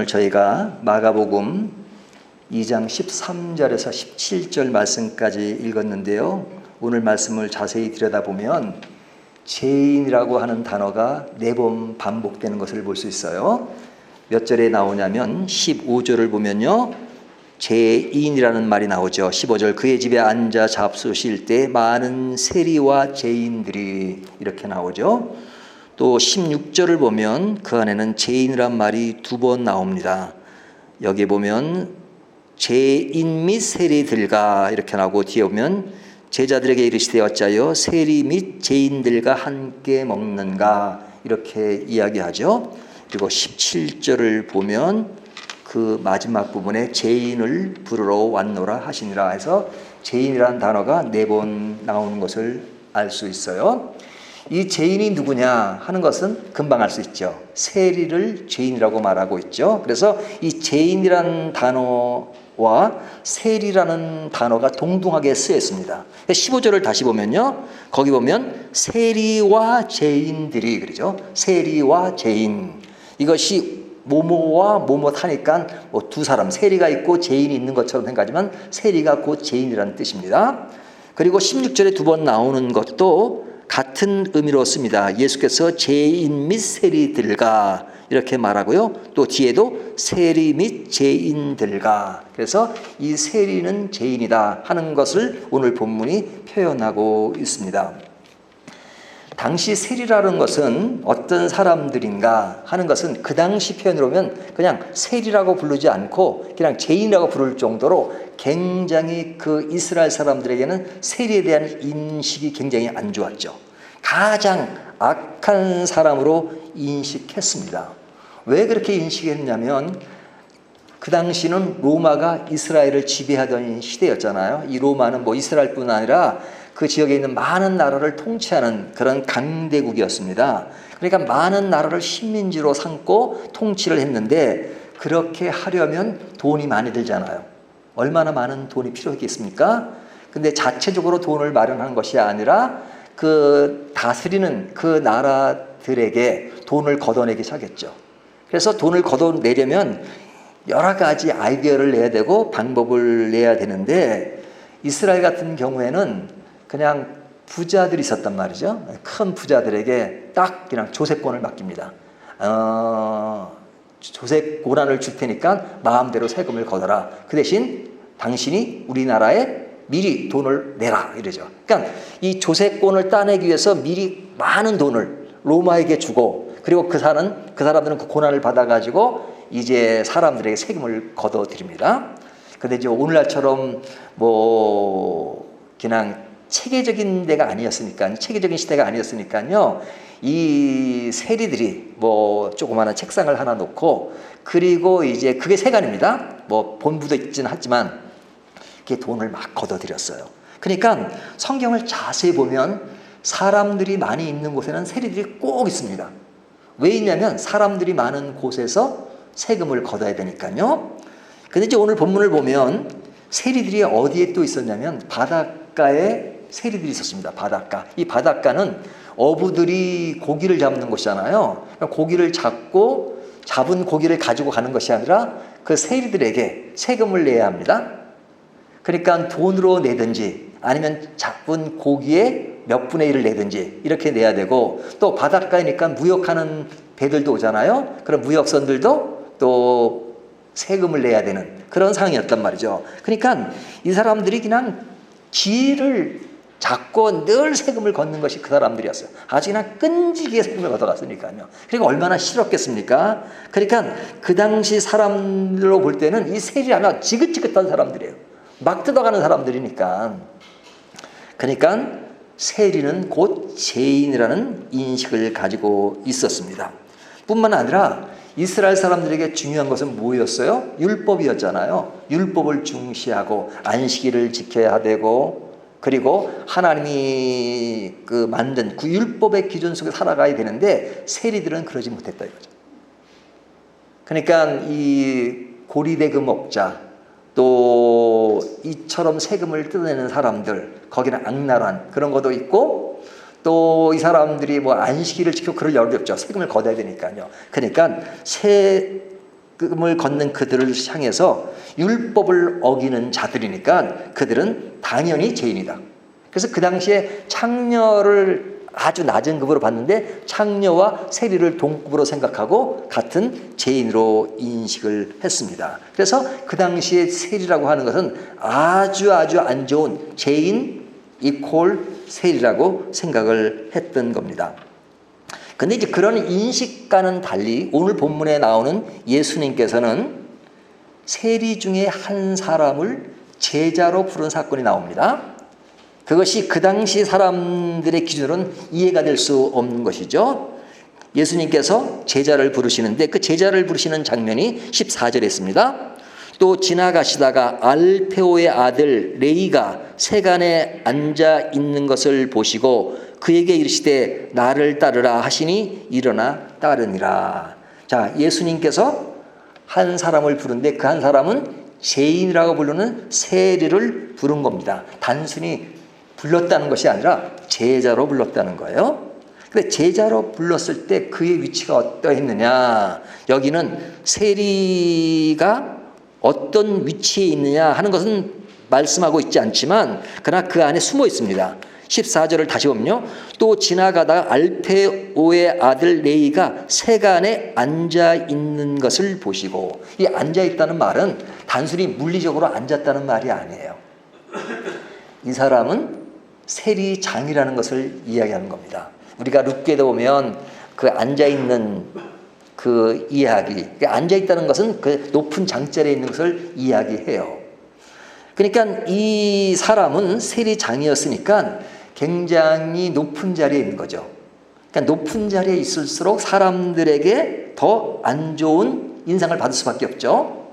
저희가 마가복음 2장 13절에서 17절 말씀까지 읽었는데요. 오늘 말씀을 자세히 들여다보면 죄인이라고 하는 단어가 4번 반복되는 것을 볼 수 있어요. 몇 절에 나오냐면 15절을 보면요, 죄인이라는 말이 나오죠. 15절, 그의 집에 앉아 잡수실 때 많은 세리와 죄인들이, 이렇게 나오죠. 또 16절을 보면 그 안에는 죄인이란 말이 2번 나옵니다. 여기 보면 죄인 및 세리들과 이렇게 나오고, 뒤에 보면 제자들에게 이르시되 어찌하여 세리 및 죄인들과 함께 먹는가, 이렇게 이야기하죠. 그리고 17절을 보면 그 마지막 부분에 죄인을 부르러 왔노라 하시니라 해서 죄인이라는 단어가 4번 나오는 것을 알 수 있어요. 이 죄인이 누구냐 하는 것은 금방 알 수 있죠. 세리를 죄인이라고 말하고 있죠. 그래서 이 죄인이라는 단어와 세리라는 단어가 동등하게 쓰여 있습니다. 15절을 다시 보면요, 거기 보면 세리와 죄인들이, 그러죠. 세리와 죄인, 이것이 모모와 모모 하니까 뭐 두 사람, 세리가 있고 죄인이 있는 것처럼 생각하지만 세리가 곧 죄인이라는 뜻입니다. 그리고 16절에 2번 나오는 것도 같은 의미로 씁니다. 예수께서 죄인 및 세리들과 이렇게 말하고요. 또 뒤에도 세리 및 죄인들과, 그래서 이 세리는 죄인이다 하는 것을 오늘 본문이 표현하고 있습니다. 당시 세리라는 것은 어떤 사람들인가 하는 것은 그 당시 표현으로 보면 그냥 세리라고 부르지 않고 그냥 죄인이라고 부를 정도로 굉장히 그 이스라엘 사람들에게는 세리에 대한 인식이 굉장히 안 좋았죠. 가장 악한 사람으로 인식했습니다. 왜 그렇게 인식했냐면 그 당시는 로마가 이스라엘을 지배하던 시대였잖아요. 이 로마는 뭐 이스라엘뿐 아니라 그 지역에 있는 많은 나라를 통치하는 그런 강대국이었습니다. 그러니까 많은 나라를 식민지로 삼고 통치를 했는데, 그렇게 하려면 돈이 많이 들잖아요. 얼마나 많은 돈이 필요했겠습니까? 근데 자체적으로 돈을 마련한 것이 아니라 그 다스리는 그 나라들에게 돈을 걷어내기 시작했죠. 그래서 돈을 걷어내려면 여러 가지 아이디어를 내야 되고 방법을 내야 되는데, 이스라엘 같은 경우에는 그냥 부자들이 있었단 말이죠. 큰 부자들에게 딱 그냥 조세권을 맡깁니다. 조세 고난을 줄 테니까 마음대로 세금을 걷어라. 그 대신 당신이 우리나라에 미리 돈을 내라, 이러죠. 그러니까 이 조세권을 따내기 위해서 미리 많은 돈을 로마에게 주고, 그리고 그 사람들은 그 고난을 받아가지고 이제 사람들에게 세금을 걷어들입니다. 근데 이제 오늘날처럼 뭐 그냥 체계적인 데가 아니었으니까, 체계적인 시대가 아니었으니까요, 이 세리들이 뭐 조그마한 책상을 하나 놓고, 그리고 이제 그게 세관입니다. 뭐 본부도 있지는 하지만 그게 돈을 막 걷어들였어요. 그러니까 성경을 자세히 보면 사람들이 많이 있는 곳에는 세리들이 꼭 있습니다. 왜 있냐면 사람들이 많은 곳에서 세금을 걷어야 되니까요. 근데 이제 오늘 본문을 보면 세리들이 어디에 또 있었냐면 바닷가에 세리들이 있었습니다. 바닷가. 이 바닷가는 어부들이 고기를 잡는 곳이잖아요. 고기를 잡은 고기를 가지고 가는 것이 아니라 그 세리들에게 세금을 내야 합니다. 그러니까 돈으로 내든지 아니면 잡은 고기의 몇 분의 1을 내든지 이렇게 내야 되고, 또 바닷가니까 무역하는 배들도 오잖아요. 그럼 무역선들도 또 세금을 내야 되는 그런 상황이었단 말이죠. 그러니까 이 사람들이 그냥 길을 잡고 늘 세금을 걷는 것이 그 사람들이었어요. 아주 그냥 끈질기게 세금을 걷어갔으니까요. 그리고 얼마나 싫었겠습니까? 그러니까 그 당시 사람들로 볼 때는 이 세리 하나 지긋지긋한 사람들이에요. 막 뜯어가는 사람들이니까. 그러니까 세리는 곧 죄인이라는 인식을 가지고 있었습니다. 뿐만 아니라 이스라엘 사람들에게 중요한 것은 뭐였어요? 율법이었잖아요. 율법을 중시하고 안식일을 지켜야 되고, 그리고 하나님이 그 만든 그 율법의 기준 속에 살아가야 되는데 세리들은 그러지 못했다 이거죠. 그러니까 이 고리대금 업자, 또 이처럼 세금을 뜯어내는 사람들, 거기는 악랄한 그런 것도 있고, 또 이 사람들이 뭐 안식일을 지키고 그럴 여력이 없죠. 세금을 걷어야 되니까요. 그러니까 금을 걷는 그들을 향해서 율법을 어기는 자들이니까 그들은 당연히 죄인이다. 그래서 그 당시에 창녀를 아주 낮은 급으로 봤는데 창녀와 세리를 동급으로 생각하고 같은 죄인으로 인식을 했습니다. 그래서 그 당시에 세리라고 하는 것은 아주 안 좋은 죄인 이퀄 세리라고 생각을 했던 겁니다. 근데 이제 그런 인식과는 달리 오늘 본문에 나오는 예수님께서는 세리 중에 한 사람을 제자로 부른 사건이 나옵니다. 그것이 그 당시 사람들의 기준으로는 이해가 될 수 없는 것이죠. 예수님께서 제자를 부르시는데 그 제자를 부르시는 장면이 14절에 있습니다. 또 지나가시다가 알페오의 아들 레이가 세간에 앉아 있는 것을 보시고 그에게 이르시되 나를 따르라 하시니 일어나 따르니라. 자, 예수님께서 한 사람을 부른데 그 한 사람은 죄인이라고 부르는 세리를 부른 겁니다. 단순히 불렀다는 것이 아니라 제자로 불렀다는 거예요. 근데 제자로 불렀을 때 그의 위치가 어떠했느냐, 여기는 세리가 어떤 위치에 있느냐 하는 것은 말씀하고 있지 않지만 그러나 그 안에 숨어 있습니다. 14절을 다시 보면요. 또 지나가다가 알페오의 아들 레이가 세간에 앉아 있는 것을 보시고, 이 앉아 있다는 말은 단순히 물리적으로 앉았다는 말이 아니에요. 이 사람은 세리장이라는 것을 이야기하는 겁니다. 우리가 룻게도 보면 그 앉아 있는 그 이야기, 앉아 있다는 것은 그 높은 장자리에 있는 것을 이야기해요. 그러니까 이 사람은 세리장이었으니까 굉장히 높은 자리에 있는 거죠. 그러니까 높은 자리에 있을수록 사람들에게 더 안 좋은 인상을 받을 수밖에 없죠.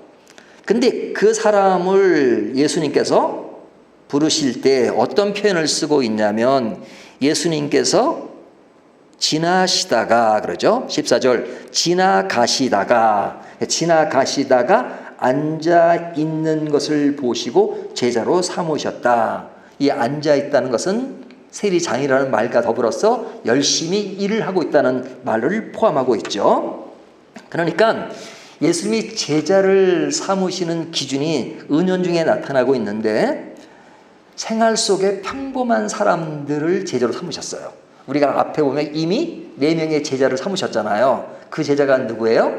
근데 그 사람을 예수님께서 부르실 때 어떤 표현을 쓰고 있냐면 예수님께서 지나시다가 그러죠. 14절 지나가시다가 앉아 있는 것을 보시고 제자로 삼으셨다. 이 앉아 있다는 것은 세리장이라는 말과 더불어서 열심히 일을 하고 있다는 말을 포함하고 있죠. 그러니까 예수님이 제자를 삼으시는 기준이 은연중에 나타나고 있는데 생활 속에 평범한 사람들을 제자로 삼으셨어요. 우리가 앞에 보면 이미 4명의 제자를 삼으셨잖아요. 그 제자가 누구예요?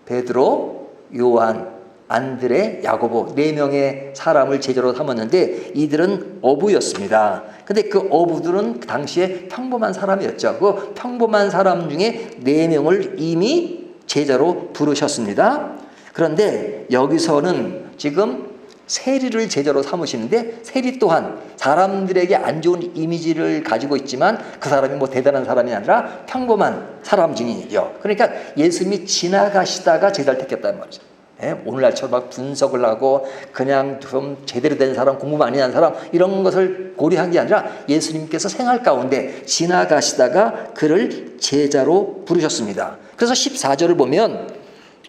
베드로, 요한, 안드레, 야고보 4명의 사람을 제자로 삼았는데 이들은 어부였습니다. 근데 그 어부들은 그 당시에 평범한 사람이었죠. 그 평범한 사람 중에 4명을 이미 제자로 부르셨습니다. 그런데 여기서는 지금 세리를 제자로 삼으시는데 세리 또한 사람들에게 안 좋은 이미지를 가지고 있지만 그 사람이 뭐 대단한 사람이 아니라 평범한 사람 중이죠. 그러니까 예수님이 지나가시다가 제자를 택했다는 말이죠. 오늘날처럼 막 분석을 하고 그냥 좀 제대로 된 사람, 공부 많이 한 사람 이런 것을 고려한 게 아니라 예수님께서 생활 가운데 지나가시다가 그를 제자로 부르셨습니다. 그래서 14절을 보면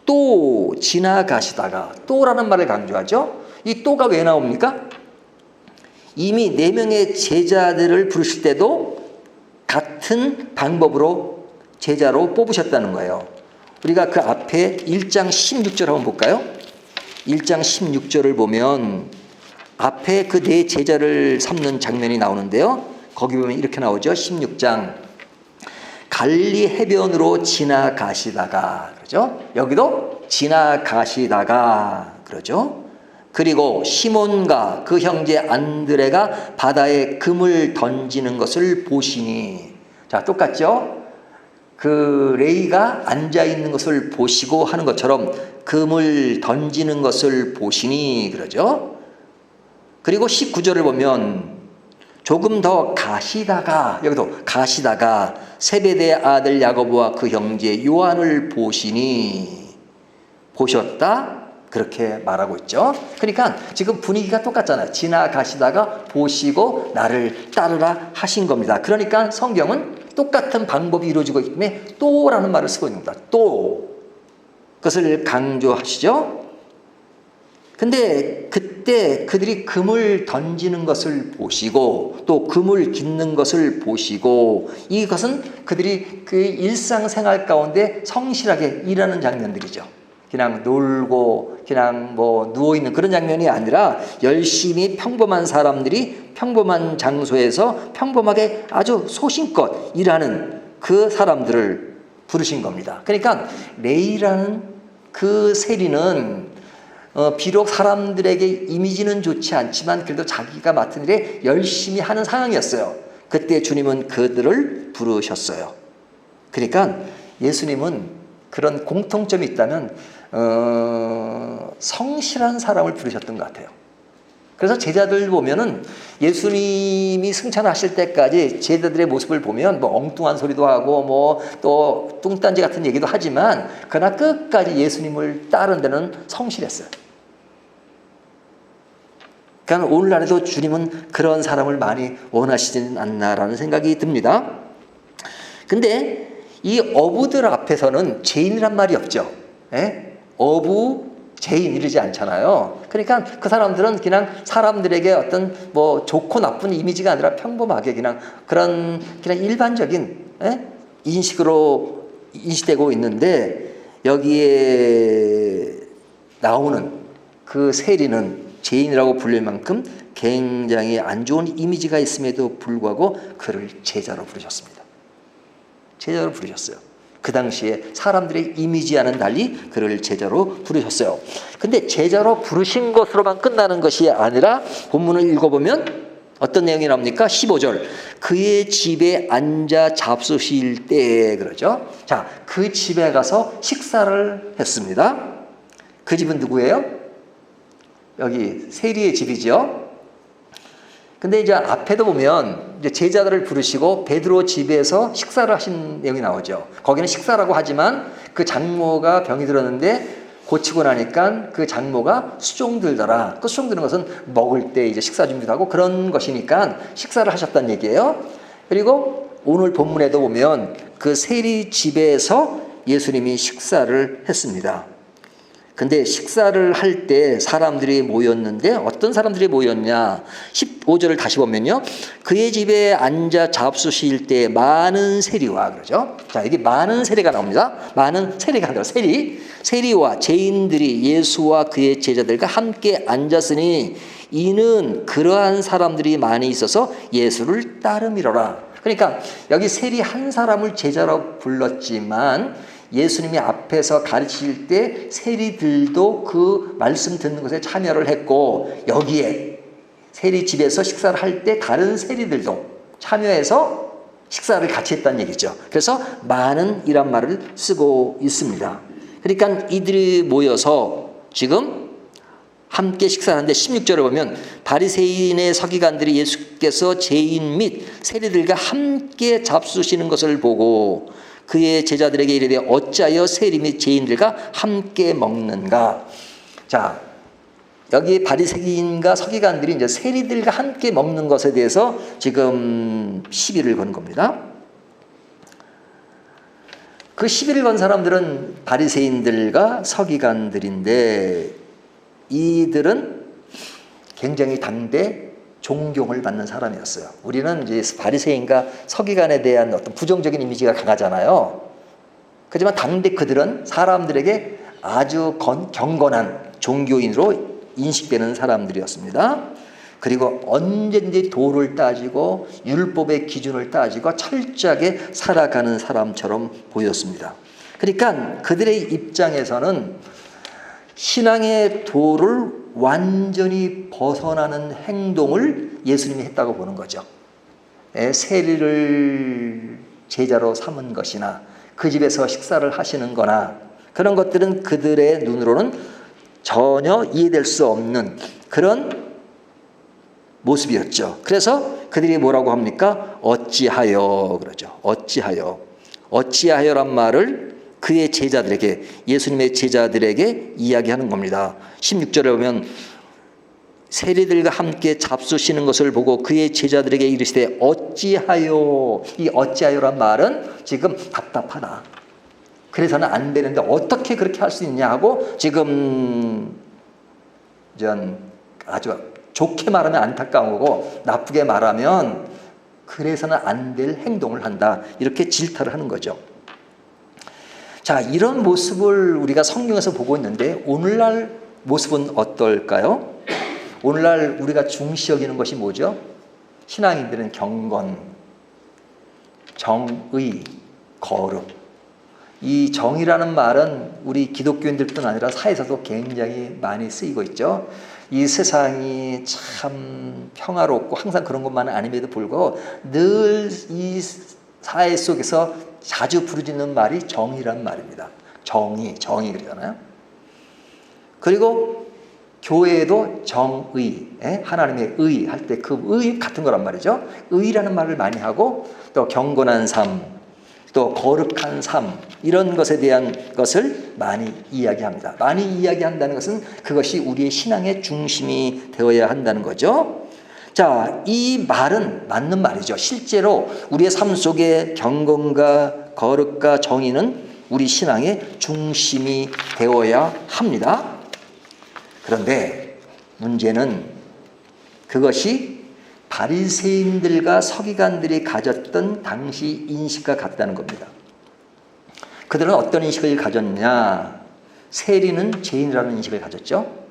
또 지나가시다가, 또라는 말을 강조하죠. 이 또가 왜 나옵니까? 이미 4명의 제자들을 부르실 때도 같은 방법으로 제자로 뽑으셨다는 거예요. 우리가 그 앞에 1장 16절 한번 볼까요? 1장 16절을 보면 앞에 그 4 제자를 삼는 장면이 나오는데요. 거기 보면 이렇게 나오죠. 16장 갈릴리 해변으로 지나가시다가, 그러죠? 여기도 지나가시다가 그러죠. 그리고 시몬과 그 형제 안드레가 바다에 금을 던지는 것을 보시니, 자, 똑같죠? 그 레이가 앉아 있는 것을 보시고 하는 것처럼 금을 던지는 것을 보시니 그러죠. 그리고 19절을 보면 조금 더 가시다가, 여기도 가시다가 세베대의 아들 야고보와 그 형제 요한을 보시니, 보셨다 그렇게 말하고 있죠. 그러니까 지금 분위기가 똑같잖아요. 지나가시다가 보시고 나를 따르라 하신 겁니다. 그러니까 성경은 똑같은 방법이 이루어지고 있기 때문에 또라는 말을 쓰고 있는 겁니다. 또, 그것을 강조하시죠. 근데 그때 그들이 금을 던지는 것을 보시고 또 금을 깃는 것을 보시고, 이것은 그들이 그 일상생활 가운데 성실하게 일하는 장면들이죠. 그냥 놀고 그냥 뭐 누워있는 그런 장면이 아니라 열심히 평범한 사람들이 평범한 장소에서 평범하게 아주 소신껏 일하는 그 사람들을 부르신 겁니다. 그러니까 레위라는 그 세리는 비록 사람들에게 이미지는 좋지 않지만 그래도 자기가 맡은 일에 열심히 하는 상황이었어요. 그때 주님은 그들을 부르셨어요. 그러니까 예수님은 그런 공통점이 있다면 성실한 사람을 부르셨던 것 같아요. 그래서 제자들 보면은 예수님이 승천하실 때까지 제자들의 모습을 보면 뭐 엉뚱한 소리도 하고 뭐 또 뚱딴지 같은 얘기도 하지만 그러나 끝까지 예수님을 따른 데는 성실했어요. 그러니까 오늘날에도 주님은 그런 사람을 많이 원하시지는 않나라는 생각이 듭니다. 근데 이 어부들 앞에서는 죄인이란 말이 없죠. 예? 어부, 죄인 이러지 않잖아요. 그러니까 그 사람들은 그냥 사람들에게 어떤 뭐 좋고 나쁜 이미지가 아니라 평범하게 그냥 그런 그냥 일반적인 인식으로 인식되고 있는데 여기에 나오는 그 세리는 죄인이라고 불릴 만큼 굉장히 안 좋은 이미지가 있음에도 불구하고 그를 제자로 부르셨습니다. 제자로 부르셨어요. 그 당시에 사람들의 이미지와는 달리 그를 제자로 부르셨어요. 근데 제자로 부르신 것으로만 끝나는 것이 아니라 본문을 읽어보면 어떤 내용이 나옵니까? 15절. 그의 집에 앉아 잡수실 때 그러죠. 자, 그 집에 가서 식사를 했습니다. 그 집은 누구예요? 여기 세리의 집이죠. 근데 이제 앞에도 보면 이제 제자들을 부르시고 베드로 집에서 식사를 하신 내용이 나오죠. 거기는 식사라고 하지만 그 장모가 병이 들었는데 고치고 나니까 그 장모가 수종 들더라. 그 수종 드는 것은 먹을 때 이제 식사 준비도 하고 그런 것이니까 식사를 하셨다는 얘기예요. 그리고 오늘 본문에도 보면 그 세리 집에서 예수님이 식사를 했습니다. 근데 식사를 할 때 사람들이 모였는데 어떤 사람들이 모였냐? 15절을 다시 보면요. 그의 집에 앉아 잡수실 때 많은 세리와 그러죠. 자, 여기 많은 세리가 나옵니다. 많은 세리가 아니라 세리와 죄인들이 예수와 그의 제자들과 함께 앉았으니 이는 그러한 사람들이 많이 있어서 예수를 따름이로라. 그러니까 여기 세리 한 사람을 제자로 불렀지만 예수님이 앞에서 가르칠 때 세리들도 그 말씀 듣는 것에 참여를 했고 여기에 세리 집에서 식사를 할 때 다른 세리들도 참여해서 식사를 같이 했다는 얘기죠. 그래서 많은 이란 말을 쓰고 있습니다. 그러니까 이들이 모여서 지금 함께 식사하는데 16절을 보면 바리새인의 서기관들이 예수께서 죄인 및 세리들과 함께 잡수시는 것을 보고 그의 제자들에게 이르되 어찌하여 세리 및 죄인들과 함께 먹는가? 자, 여기 바리새인과 서기관들이 이제 세리들과 함께 먹는 것에 대해서 지금 시비를 건 겁니다. 그 시비를 건 사람들은 바리새인들과 서기관들인데 이들은 굉장히 당대 존경을 받는 사람이었어요. 우리는 이제 바리새인과 서기관에 대한 어떤 부정적인 이미지가 강하잖아요. 그렇지만 당대 그들은 사람들에게 아주 경건한 종교인으로 인식되는 사람들이었습니다. 그리고 언제든지 도를 따지고 율법의 기준을 따지고 철저하게 살아가는 사람처럼 보였습니다. 그러니까 그들의 입장에서는 신앙의 도를 완전히 벗어나는 행동을 예수님이 했다고 보는 거죠. 세리를 제자로 삼은 것이나 그 집에서 식사를 하시는 거나 그런 것들은 그들의 눈으로는 전혀 이해될 수 없는 그런 모습이었죠. 그래서 그들이 뭐라고 합니까? 어찌하여 그러죠. 어찌하여란 말을 그의 제자들에게 예수님의 제자들에게 이야기하는 겁니다. 16절에 보면 세리들과 함께 잡수시는 것을 보고 그의 제자들에게 이르시되 어찌하여. 이 어찌하여란 말은 지금 답답하다. 그래서는 안 되는데 어떻게 그렇게 할 수 있냐 하고 지금 아주 좋게 말하면 안타까운 거고 나쁘게 말하면 그래서는 안 될 행동을 한다. 이렇게 질타를 하는 거죠. 자, 이런 모습을 우리가 성경에서 보고 있는데 오늘날 모습은 어떨까요? 오늘날 우리가 중시 여기는 것이 뭐죠? 신앙인들은 경건, 정의, 거룩. 이 정의라는 말은 우리 기독교인들뿐 아니라 사회에서도 굉장히 많이 쓰이고 있죠. 이 세상이 참 평화롭고 항상 그런 것만은 아님에도 불구하고 늘 이 사회 속에서 자주 부르짖는 말이 정의란 말입니다. 정의 그러잖아요. 그리고 교회에도 정의, 하나님의 의 할 때 그 의 같은 거란 말이죠. 의라는 말을 많이 하고 또 경건한 삶, 또 거룩한 삶 이런 것에 대한 것을 많이 이야기합니다. 많이 이야기한다는 것은 그것이 우리의 신앙의 중심이 되어야 한다는 거죠. 자, 이 말은 맞는 말이죠. 실제로 우리의 삶 속에 경건과 거룩과 정의는 우리 신앙의 중심이 되어야 합니다. 그런데 문제는 그것이 바리새인들과 서기관들이 가졌던 당시 인식과 같다는 겁니다. 그들은 어떤 인식을 가졌냐? 세리는 죄인이라는 인식을 가졌죠.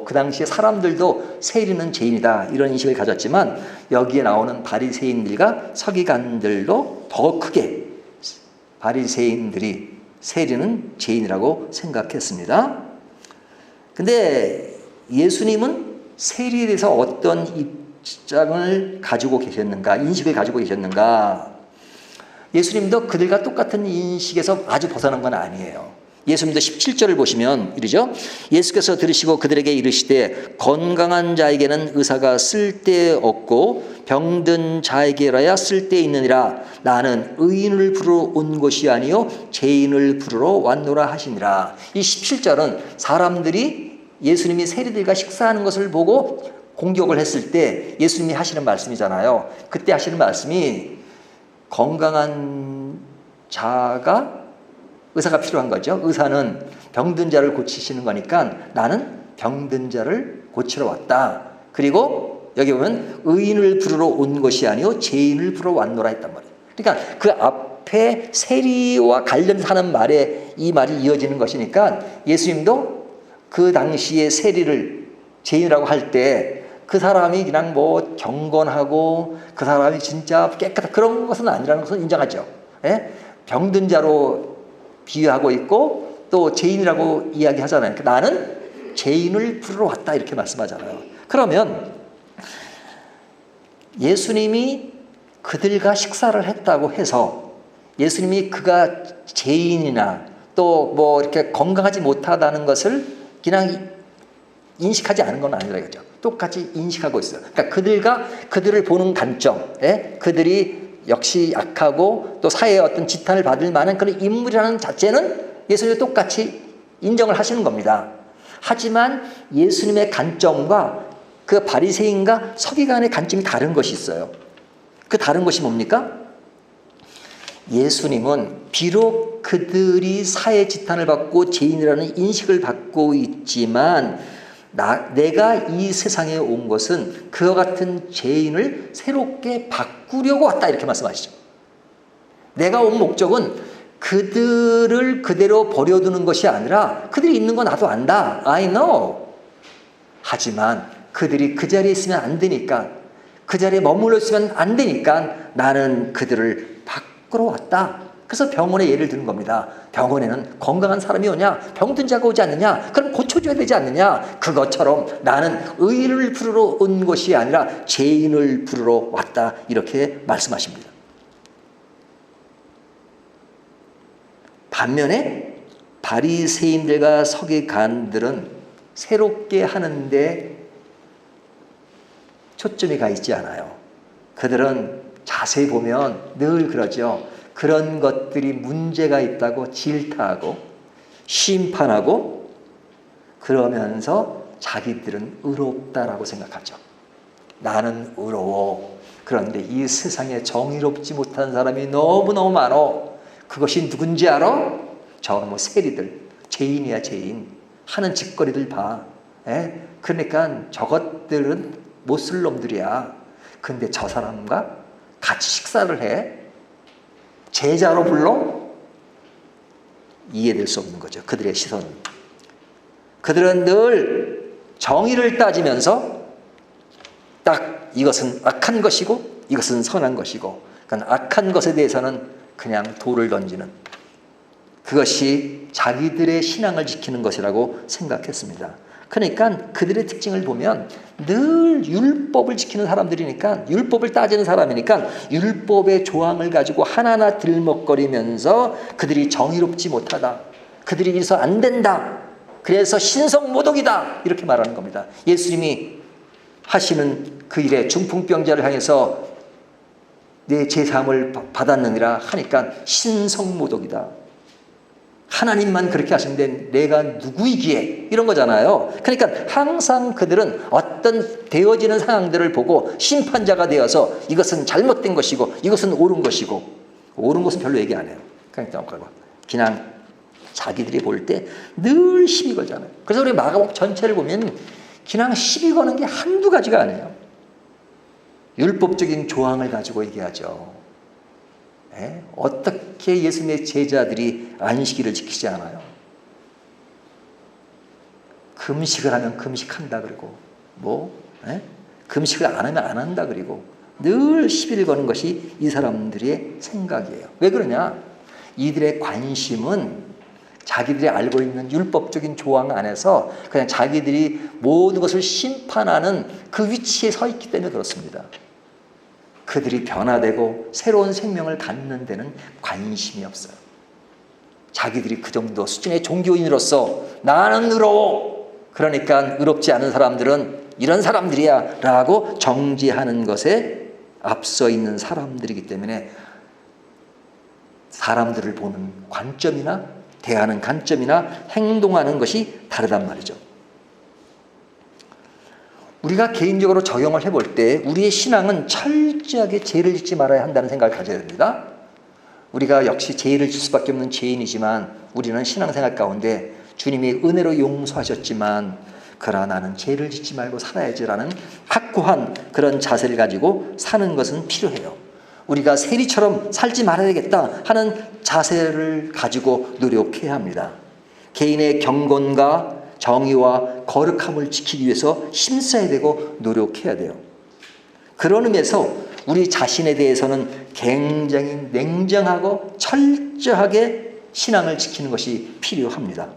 그 당시에 사람들도 세리는 죄인이다 이런 인식을 가졌지만 여기에 나오는 바리새인들과 서기관들도 더 크게 바리새인들이 세리는 죄인이라고 생각했습니다. 근데 예수님은 세리에 대해서 어떤 입장을 가지고 계셨는가, 인식을 가지고 계셨는가? 예수님도 그들과 똑같은 인식에서 아주 벗어난 건 아니에요. 예수님도 17절을 보시면 이러죠. 예수께서 들으시고 그들에게 이르시되 건강한 자에게는 의사가 쓸데없고 병든 자에게라야 쓸데있느니라. 나는 의인을 부르러 온 것이 아니요 죄인을 부르러 왔노라 하시니라. 이 17절은 사람들이 예수님이 세리들과 식사하는 것을 보고 공격을 했을 때 예수님이 하시는 말씀이잖아요. 그때 하시는 말씀이 건강한 자가 의사가 필요한 거죠. 의사는 병든 자를 고치시는 거니까 나는 병든 자를 고치러 왔다. 그리고 여기 보면 의인을 부르러 온 것이 아니요 죄인을 부르러 왔노라 했단 말이에요. 그러니까 그 앞에 세리와 관련하는 말에 이 말이 이어지는 것이니까 예수님도 그 당시에 세리를 죄인이라고 할 때 그 사람이 그냥 경건하고 그 사람이 진짜 깨끗한 그런 것은 아니라는 것은 인정하죠. 병든 자로 비유하고 있고 또 죄인이라고 이야기하잖아요. 나는 죄인을 부르러 왔다 이렇게 말씀하잖아요. 그러면 예수님이 그들과 식사를 했다고 해서 예수님이 그가 죄인이나 또 이렇게 건강하지 못하다는 것을 그냥 인식하지 않은 건 아니라 이거죠. 똑같이 인식하고 있어요. 그러니까 그들을 보는 관점, 그들이 역시 약하고 또 사회의 어떤 지탄을 받을 만한 그런 인물이라는 자체는 예수님이 똑같이 인정을 하시는 겁니다. 하지만 예수님의 관점과 그 바리새인과 서기관의 관점이 다른 것이 있어요. 그 다른 것이 뭡니까? 예수님은 비록 그들이 사회 지탄을 받고 죄인이라는 인식을 받고 있지만 내가 이 세상에 온 것은 그와 같은 죄인을 새롭게 바꾸려고 왔다 이렇게 말씀하시죠. 내가 온 목적은 그들을 그대로 버려두는 것이 아니라 그들이 있는 거 나도 안다. I know. 하지만 그들이 그 자리에 있으면 안 되니까 그 자리에 머물러 있으면 안 되니까 나는 그들을 바꾸러 왔다. 그래서 병원에 예를 드는 겁니다. 병원에는 건강한 사람이 오냐? 병든 자가 오지 않느냐? 그럼 고쳐줘야 되지 않느냐? 그것처럼 나는 의인을 부르러 온 것이 아니라 죄인을 부르러 왔다. 이렇게 말씀하십니다. 반면에 바리새인들과 서기관들은 새롭게 하는데 초점이 가 있지 않아요. 그들은 자세히 보면 늘 그러죠. 그런 것들이 문제가 있다고 질타하고 심판하고 그러면서 자기들은 의롭다라고 생각하죠. 나는 의로워. 그런데 이 세상에 정의롭지 못한 사람이 너무너무 많어. 그것이 누군지 알아? 저 세리들, 죄인이야 죄인. 하는 짓거리들 봐. 그러니까 저것들은 못쓸 놈들이야. 근데 저 사람과 같이 식사를 해. 제자로 불러? 이해될 수 없는 거죠. 그들의 시선. 그들은 늘 정의를 따지면서 딱 이것은 악한 것이고 이것은 선한 것이고, 그러니까 악한 것에 대해서는 그냥 돌을 던지는, 그것이 자기들의 신앙을 지키는 것이라고 생각했습니다. 그러니까 그들의 특징을 보면 늘 율법을 지키는 사람들이니까, 율법을 따지는 사람이니까 율법의 조항을 가지고 하나하나 들먹거리면서 그들이 정의롭지 못하다, 그들이 이래서 안 된다, 그래서 신성모독이다, 이렇게 말하는 겁니다. 예수님이 하시는 그 일에 중풍병자를 향해서 내 제사함을 받았느니라 하니까 신성모독이다, 하나님만 그렇게 하시는데 내가 누구이기에, 이런 거잖아요. 그러니까 항상 그들은 어떤 되어지는 상황들을 보고 심판자가 되어서 이것은 잘못된 것이고 이것은 옳은 것이고, 옳은 것은 별로 얘기 안 해요. 그냥 자기들이 볼 때 늘 시비 걸잖아요. 그래서 우리 마가복음 전체를 보면 그냥 시비 거는 게 한두 가지가 아니에요. 율법적인 조항을 가지고 얘기하죠. 어떻게 예수님의 제자들이 안식일을 지키지 않아요? 금식을 하면 금식한다 그러고, 금식을 안 하면 안 한다 그러고, 늘 시비를 거는 것이 이 사람들의 생각이에요. 왜 그러냐? 이들의 관심은 자기들이 알고 있는 율법적인 조항 안에서 그냥 자기들이 모든 것을 심판하는 그 위치에 서 있기 때문에 그렇습니다. 그들이 변화되고 새로운 생명을 갖는 데는 관심이 없어요. 자기들이 그 정도 수준의 종교인으로서 나는 의로워, 그러니까 의롭지 않은 사람들은 이런 사람들이야 라고 정죄하는 것에 앞서 있는 사람들이기 때문에 사람들을 보는 관점이나 대하는 관점이나 행동하는 것이 다르단 말이죠. 우리가 개인적으로 적용을 해볼 때 우리의 신앙은 철저하게 죄를 짓지 말아야 한다는 생각을 가져야 됩니다. 우리가 역시 죄를 질 수밖에 없는 죄인이지만 우리는 신앙생활 가운데 주님이 은혜로 용서하셨지만 그러나 나는 죄를 짓지 말고 살아야지라는 확고한 그런 자세를 가지고 사는 것은 필요해요. 우리가 세리처럼 살지 말아야겠다 하는 자세를 가지고 노력해야 합니다. 개인의 경건과 정의와 거룩함을 지키기 위해서 힘써야 되고 노력해야 돼요. 그런 의미에서 우리 자신에 대해서는 굉장히 냉정하고 철저하게 신앙을 지키는 것이 필요합니다.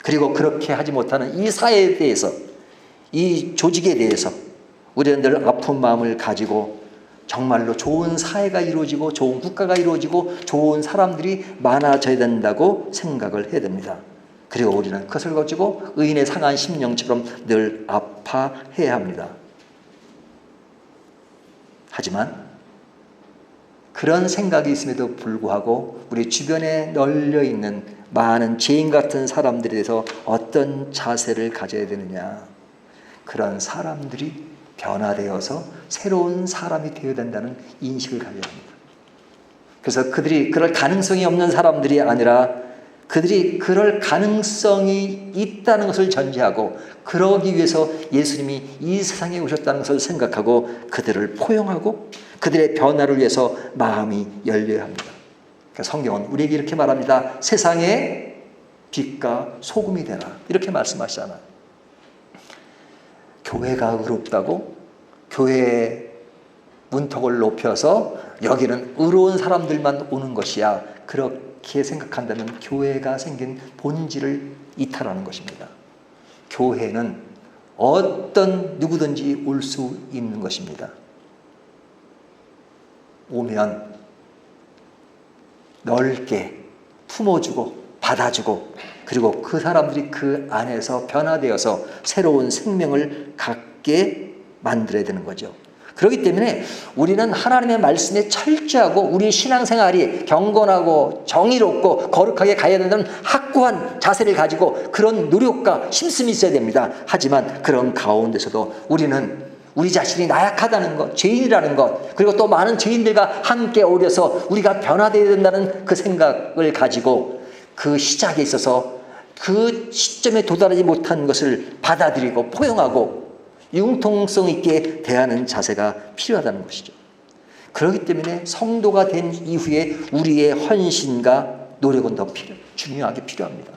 그리고 그렇게 하지 못하는 이 사회에 대해서, 이 조직에 대해서 우리는 늘 아픈 마음을 가지고 정말로 좋은 사회가 이루어지고 좋은 국가가 이루어지고 좋은 사람들이 많아져야 된다고 생각을 해야 됩니다. 그리고 우리는 그것을 가지고 의인의 상한 심령처럼 늘 아파해야 합니다. 하지만 그런 생각이 있음에도 불구하고 우리 주변에 널려있는 많은 죄인 같은 사람들에 대해서 어떤 자세를 가져야 되느냐, 그런 사람들이 변화되어서 새로운 사람이 되어야 된다는 인식을 가져야 합니다. 그래서 그들이 그럴 가능성이 없는 사람들이 아니라 그들이 그럴 가능성이 있다는 것을 전제하고 그러기 위해서 예수님이 이 세상에 오셨다는 것을 생각하고 그들을 포용하고 그들의 변화를 위해서 마음이 열려야 합니다. 그러니까 성경은 우리에게 이렇게 말합니다. 세상에 빛과 소금이 되라, 이렇게 말씀하시잖아요. 교회가 의롭다고 교회의 문턱을 높여서 여기는 의로운 사람들만 오는 것이야, 그렇게 생각한다면 교회가 생긴 본질을 이탈하는 것입니다. 교회는 어떤 누구든지 올 수 있는 것입니다. 오면 넓게 품어주고 받아주고 그리고 그 사람들이 그 안에서 변화되어서 새로운 생명을 갖게 만들어야 되는 거죠. 그렇기 때문에 우리는 하나님의 말씀에 철저하고 우리 신앙생활이 경건하고 정의롭고 거룩하게 가야 된다는 확고한 자세를 가지고 그런 노력과 힘씀이 있어야 됩니다. 하지만 그런 가운데서도 우리는 우리 자신이 나약하다는 것, 죄인이라는 것, 그리고 또 많은 죄인들과 함께 어울려서 우리가 변화되어야 된다는 그 생각을 가지고 그 시작에 있어서 그 시점에 도달하지 못한 것을 받아들이고 포용하고 융통성 있게 대하는 자세가 필요하다는 것이죠. 그렇기 때문에 성도가 된 이후에 우리의 헌신과 노력은 더 중요하게 필요합니다.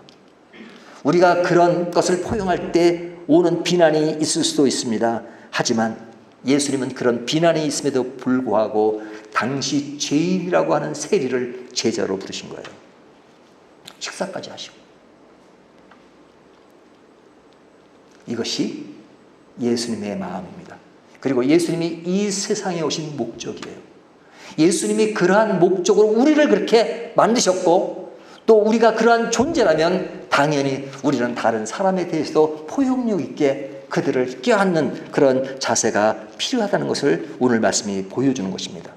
우리가 그런 것을 포용할 때 오는 비난이 있을 수도 있습니다. 하지만 예수님은 그런 비난이 있음에도 불구하고 당시 죄인이라고 하는 세리를 제자로 부르신 거예요. 식사까지 하시고. 이것이 예수님의 마음입니다. 그리고 예수님이 이 세상에 오신 목적이에요. 예수님이 그러한 목적으로 우리를 그렇게 만드셨고 또 우리가 그러한 존재라면 당연히 우리는 다른 사람에 대해서도 포용력 있게 그들을 껴안는 그런 자세가 필요하다는 것을 오늘 말씀이 보여주는 것입니다.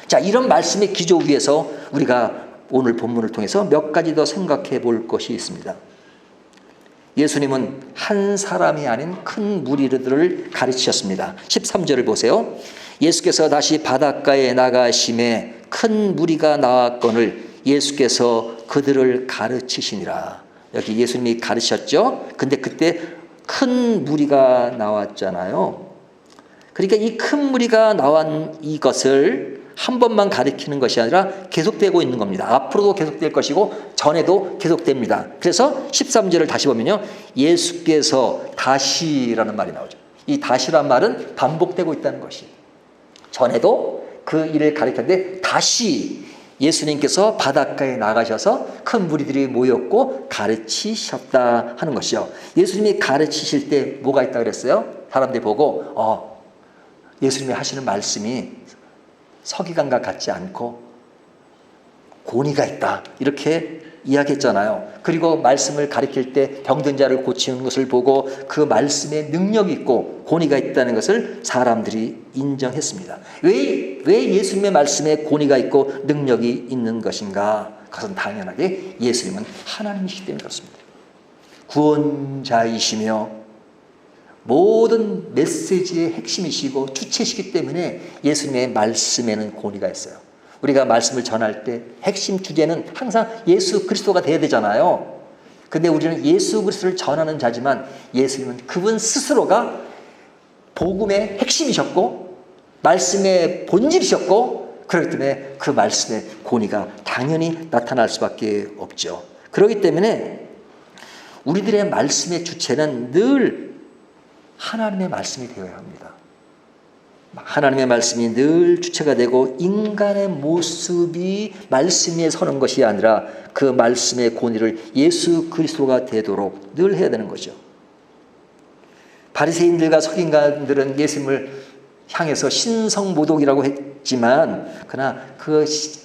자, 이런 말씀의 기조 위에서 우리가 오늘 본문을 통해서 몇 가지 더 생각해 볼 것이 있습니다. 예수님은 한 사람이 아닌 큰 무리들을 가르치셨습니다. 13절을 보세요. 예수께서 다시 바닷가에 나가심에 큰 무리가 나왔거늘 예수께서 그들을 가르치시니라. 여기 예수님이 가르치셨죠. 근데 그때 큰 무리가 나왔잖아요. 그러니까 이 큰 무리가 나온 이것을 한 번만 가리키는 것이 아니라 계속되고 있는 겁니다. 앞으로도 계속될 것이고 전에도 계속됩니다. 그래서 13절을 다시 보면요. 예수께서 다시라는 말이 나오죠. 이 다시란 말은 반복되고 있다는 것이. 전에도 그 일을 가리켰는데 다시 예수님께서 바닷가에 나가셔서 큰 무리들이 모였고 가르치셨다 하는 것이요. 예수님이 가르치실 때 뭐가 있다고 그랬어요? 사람들이 보고 예수님이 하시는 말씀이 서기관과 같지 않고 권위가 있다 이렇게 이야기했잖아요. 그리고 말씀을 가리킬 때 병든 자를 고치는 것을 보고 그 말씀에 능력이 있고 권위가 있다는 것을 사람들이 인정했습니다. 왜 예수님의 말씀에 권위가 있고 능력이 있는 것인가? 그것은 당연하게 예수님은 하나님이시기 때문에 그렇습니다. 구원자이시며 모든 메시지의 핵심이시고 주체시기 때문에 예수님의 말씀에는 권위가 있어요. 우리가 말씀을 전할 때 핵심 주제는 항상 예수 그리스도가 돼야 되잖아요. 근데 우리는 예수 그리스도를 전하는 자지만 예수님은 그분 스스로가 복음의 핵심이셨고 말씀의 본질이셨고 그렇기 때문에 그 말씀의 권위가 당연히 나타날 수밖에 없죠. 그렇기 때문에 우리들의 말씀의 주체는 늘 하나님의 말씀이 되어야 합니다. 하나님의 말씀이 늘 주체가 되고 인간의 모습이 말씀 위에 서는 것이 아니라 그 말씀의 권위를 예수 그리스도가 되도록 늘 해야 되는 거죠. 바리새인들과 서기관들은 예수님을 향해서 신성모독이라고 했지만 그러나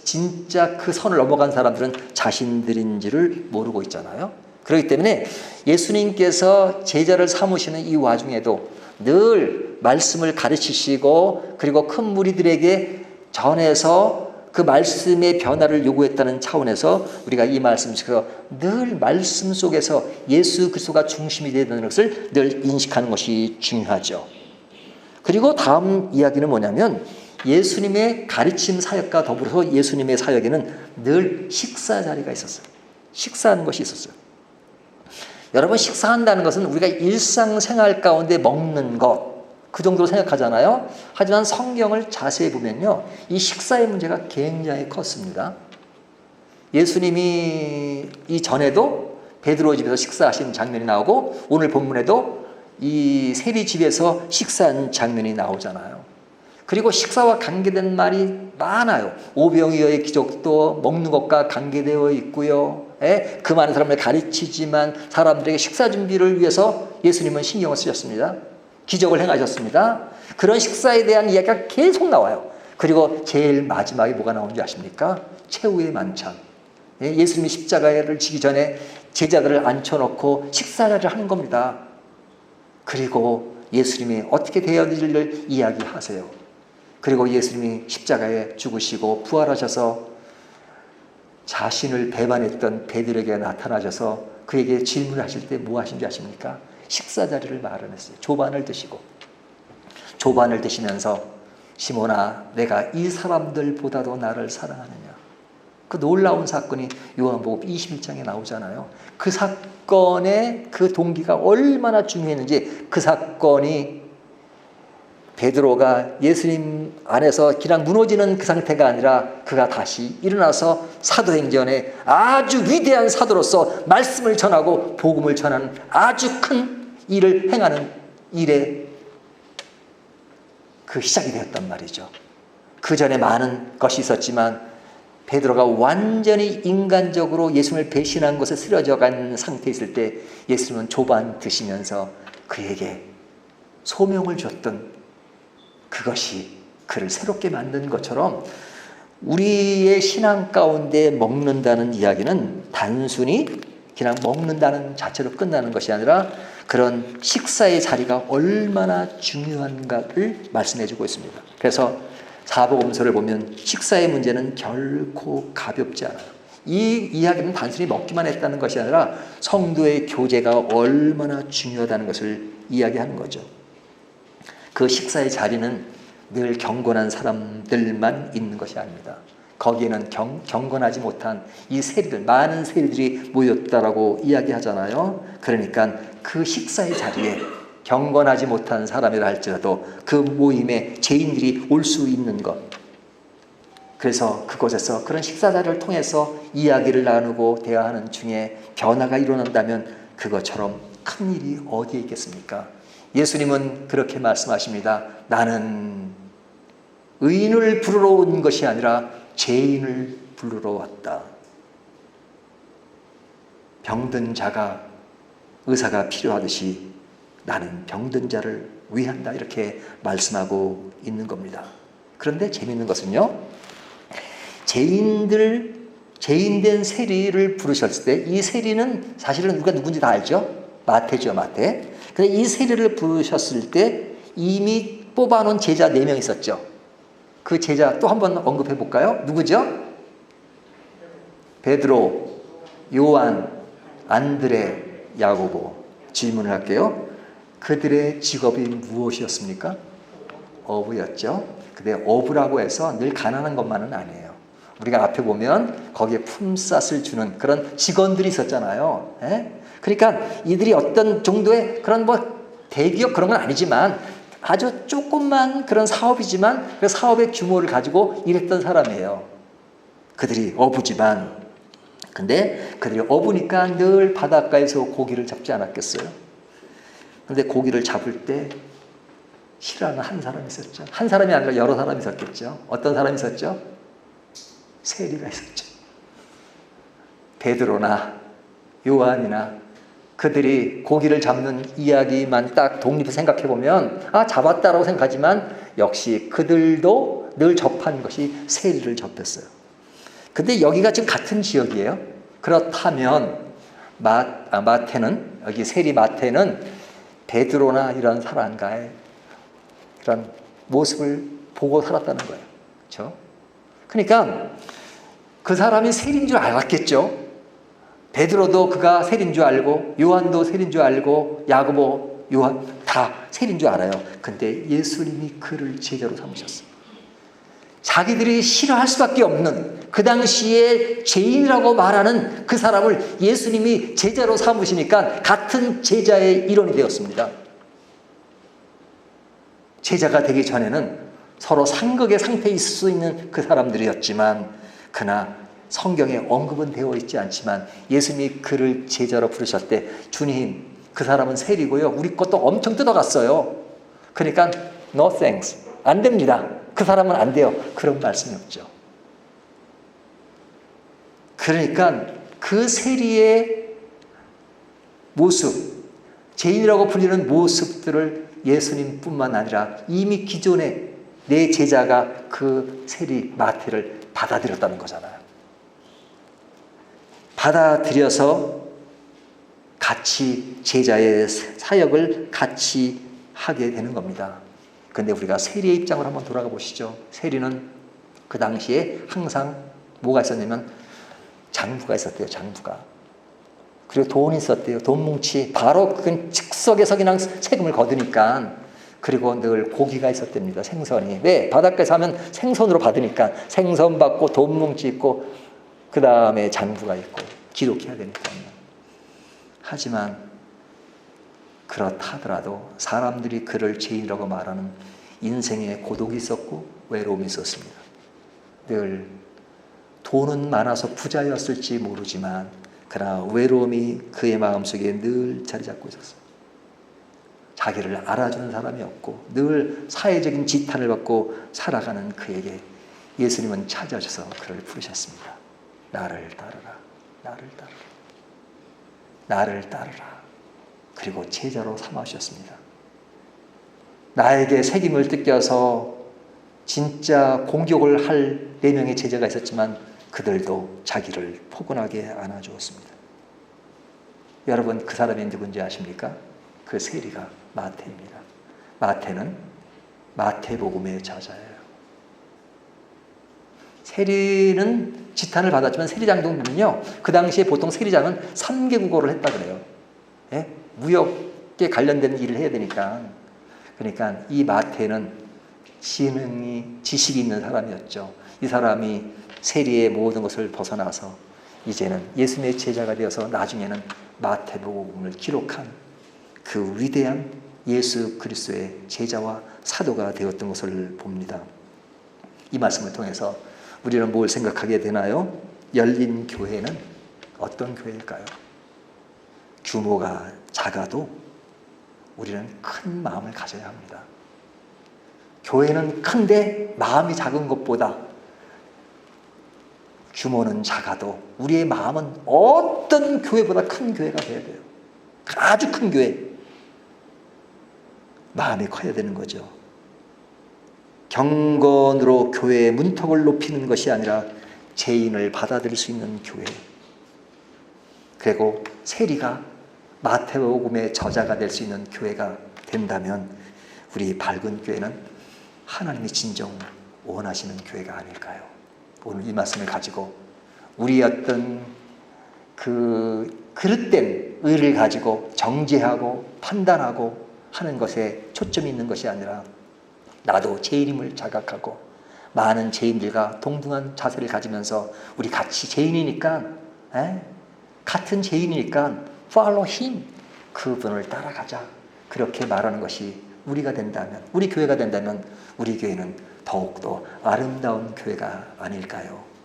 진짜 그 선을 넘어간 사람들은 자신들인지를 모르고 있잖아요. 그렇기 때문에 예수님께서 제자를 삼으시는 이 와중에도 늘 말씀을 가르치시고 그리고 큰 무리들에게 전해서 그 말씀의 변화를 요구했다는 차원에서 우리가 이 말씀 속에서 늘 말씀 속에서 예수 그리스도가 중심이 되야 되는 것을 늘 인식하는 것이 중요하죠. 그리고 다음 이야기는 뭐냐면 예수님의 가르침 사역과 더불어서 예수님의 사역에는 늘 식사 자리가 있었어요. 식사하는 것이 있었어요. 여러분 식사한다는 것은 우리가 일상생활 가운데 먹는 것 그 정도로 생각하잖아요. 하지만 성경을 자세히 보면요. 이 식사의 문제가 굉장히 컸습니다. 예수님이 이전에도 베드로 집에서 식사하신 장면이 나오고 오늘 본문에도 이 세리 집에서 식사한 장면이 나오잖아요. 그리고 식사와 관계된 말이 많아요. 오병이어의 기적도 먹는 것과 관계되어 있고요. 그 많은 사람을 가르치지만 사람들에게 식사 준비를 위해서 예수님은 신경을 쓰셨습니다. 기적을 행하셨습니다. 그런 식사에 대한 이야기가 계속 나와요. 그리고 제일 마지막에 뭐가 나오는지 아십니까? 최후의 만찬. 예수님이 십자가를 지기 전에 제자들을 앉혀놓고 식사를 하는 겁니다. 그리고 예수님이 어떻게 되어야 될지를 이야기하세요. 그리고 예수님이 십자가에 죽으시고 부활하셔서 자신을 배반했던 베드로에게 나타나셔서 그에게 질문하실 때 뭐 하신지 아십니까? 식사 자리를 마련했어요. 조반을 드시고 조반을 드시면서 시몬아 내가 이 사람들보다도 나를 사랑하느냐. 그 놀라운 사건이 요한복음 21장에 나오잖아요. 그 사건의 그 동기가 얼마나 중요했는지 그 사건이 베드로가 예수님 안에서 그냥 무너지는 그 상태가 아니라 그가 다시 일어나서 사도행전에 아주 위대한 사도로서 말씀을 전하고 복음을 전하는 아주 큰 일을 행하는 일의 그 시작이 되었단 말이죠. 그 전에 많은 것이 있었지만 베드로가 완전히 인간적으로 예수님을 배신한 것에 쓰러져 간 상태에 있을 때 예수님은 조반 드시면서 그에게 소명을 줬던 그것이 그를 새롭게 만든 것처럼 우리의 신앙 가운데 먹는다는 이야기는 단순히 그냥 먹는다는 자체로 끝나는 것이 아니라 그런 식사의 자리가 얼마나 중요한가를 말씀해 주고 있습니다. 그래서 사복음서를 보면 식사의 문제는 결코 가볍지 않아요. 이 이야기는 단순히 먹기만 했다는 것이 아니라 성도의 교제가 얼마나 중요하다는 것을 이야기하는 거죠. 그 식사의 자리는 늘 경건한 사람들만 있는 것이 아닙니다. 거기에는 경건하지 못한 이 세리들, 많은 세리들이 모였다라고 이야기하잖아요. 그러니까 그 식사의 자리에 경건하지 못한 사람이라 할지라도 그 모임에 죄인들이 올 수 있는 것. 그래서 그곳에서 그런 식사 자리를 통해서 이야기를 나누고 대화하는 중에 변화가 일어난다면 그것처럼 큰 일이 어디에 있겠습니까? 예수님은 그렇게 말씀하십니다. 나는 의인을 부르러 온 것이 아니라 죄인을 부르러 왔다. 병든 자가 의사가 필요하듯이 나는 병든 자를 위한다. 이렇게 말씀하고 있는 겁니다. 그런데 재미있는 것은요, 죄인된 세리를 부르셨을 때 이 세리는 사실은 우리가 누군지 다 알죠? 마태죠, 마태. 근데 이 세리를 부르셨을 때 이미 뽑아놓은 제자 4명 있었죠. 그 제자 또 한번 언급해 볼까요? 누구죠? 베드로, 요한, 안드레, 야고보. 질문을 할게요. 그들의 직업이 무엇이었습니까? 어부였죠. 근데 어부라고 해서 늘 가난한 것만은 아니에요. 우리가 앞에 보면 거기에 품삯을 주는 그런 직원들이 있었잖아요. 그러니까 이들이 어떤 정도의 그런 대기업 그런 건 아니지만 아주 조금만 그런 사업이지만 그 사업의 규모를 가지고 일했던 사람이에요. 그들이 어부지만 근데 그들이 어부니까 늘 바닷가에서 고기를 잡지 않았겠어요? 근데 고기를 잡을 때 싫어하는 한 사람이 있었죠. 한 사람이 아니라 여러 사람이 있었겠죠. 어떤 사람이 있었죠? 세리가 있었죠. 베드로나 요한이나 그들이 고기를 잡는 이야기만 딱 독립해서 생각해보면 잡았다라고 생각하지만 역시 그들도 늘 접한 것이 세리를 접했어요. 근데 여기가 지금 같은 지역이에요. 그렇다면 마태는 여기 세리 마태는 베드로나 이런 사람과의 그런 모습을 보고 살았다는 거예요. 그렇죠? 그러니까 그 사람이 세리인 줄 알았겠죠. 베드로도 그가 세리인 줄 알고 요한도 세리인 줄 알고 야고보, 요한 다 세리인 줄 알아요. 근데 예수님이 그를 제자로 삼으셨어요. 자기들이 싫어할 수밖에 없는 그 당시에 죄인이라고 말하는 그 사람을 예수님이 제자로 삼으시니까 같은 제자의 일원이 되었습니다. 제자가 되기 전에는 서로 상극의 상태에 있을 수 있는 그 사람들이었지만 그러나 성경에 언급은 되어 있지 않지만 예수님이 그를 제자로 부르셨을 때 주님 그 사람은 세리고요. 우리 것도 엄청 뜯어갔어요. 그러니까 no thanks. 안 됩니다. 그 사람은 안 돼요. 그런 말씀이 없죠. 그러니까 그 세리의 모습, 죄인이라고 불리는 모습들을 예수님뿐만 아니라 이미 기존에 내 제자가 그 세리 마태를 받아들였다는 거잖아요. 받아들여서 같이 제자의 사역을 같이 하게 되는 겁니다. 그런데 우리가 세리의 입장을 한번 돌아가 보시죠. 세리는 그 당시에 항상 뭐가 있었냐면 장부가 있었대요. 장부가. 그리고 돈이 있었대요. 돈 뭉치. 바로 그 즉석에서 그냥 세금을 거두니까. 그리고 늘 고기가 있었답니다. 생선이. 왜? 바닷가에서 하면 생선으로 받으니까 생선 받고 돈 뭉치 있고 그 다음에 장부가 있고 기록해야 되니까요. 하지만 그렇다 하더라도 사람들이 그를 죄인이라고 말하는 인생에 고독이 있었고 외로움이 있었습니다. 늘 돈은 많아서 부자였을지 모르지만 그러나 외로움이 그의 마음속에 늘 자리 잡고 있었어요. 자기를 알아주는 사람이 없고 늘 사회적인 지탄을 받고 살아가는 그에게 예수님은 찾아오셔서 그를 부르셨습니다. 나를 따르라. 나를 따르라. 나를 따르라. 그리고 제자로 삼으셨습니다. 나에게 책임을 뜯겨서 진짜 공격을 할 4명의 제자가 있었지만 그들도 자기를 포근하게 안아주었습니다. 여러분 그 사람이 누군지 아십니까? 그 세리가 마태입니다. 마태는 마태복음의 저자예요. 세리는 지탄을 받았지만 세리장들은요, 그 당시에 보통 세리장은 3개 국어를 했다 그래요. 예? 무역에 관련된 일을 해야 되니까. 그러니까 이 마태는 지식이 있는 사람이었죠. 이 사람이 세리의 모든 것을 벗어나서 이제는 예수님의 제자가 되어서 나중에는 마태복음을 기록한 그 위대한 예수 그리스도의 제자와 사도가 되었던 것을 봅니다. 이 말씀을 통해서 우리는 뭘 생각하게 되나요? 열린 교회는 어떤 교회일까요? 규모가 작아도 우리는 큰 마음을 가져야 합니다. 교회는 큰데 마음이 작은 것보다 규모는 작아도 우리의 마음은 어떤 교회보다 큰 교회가 되어야 돼요. 아주 큰 교회. 마음이 커야 되는 거죠. 경건으로 교회의 문턱을 높이는 것이 아니라 죄인을 받아들일 수 있는 교회. 그리고 세리가 마태복음의 저자가 될 수 있는 교회가 된다면 우리 밝은 교회는 하나님이 진정 원하시는 교회가 아닐까요? 오늘 이 말씀을 가지고 우리 어떤 그 그릇된 의를 가지고 정죄하고 판단하고 하는 것에 초점이 있는 것이 아니라 나도 죄인임을 자각하고 많은 죄인들과 동등한 자세를 가지면서 우리 같이 죄인이니까 같은 죄인이니까 follow him, 그분을 따라가자, 그렇게 말하는 것이 우리가 된다면, 우리 교회가 된다면 우리 교회는 더욱더 아름다운 교회가 아닐까요?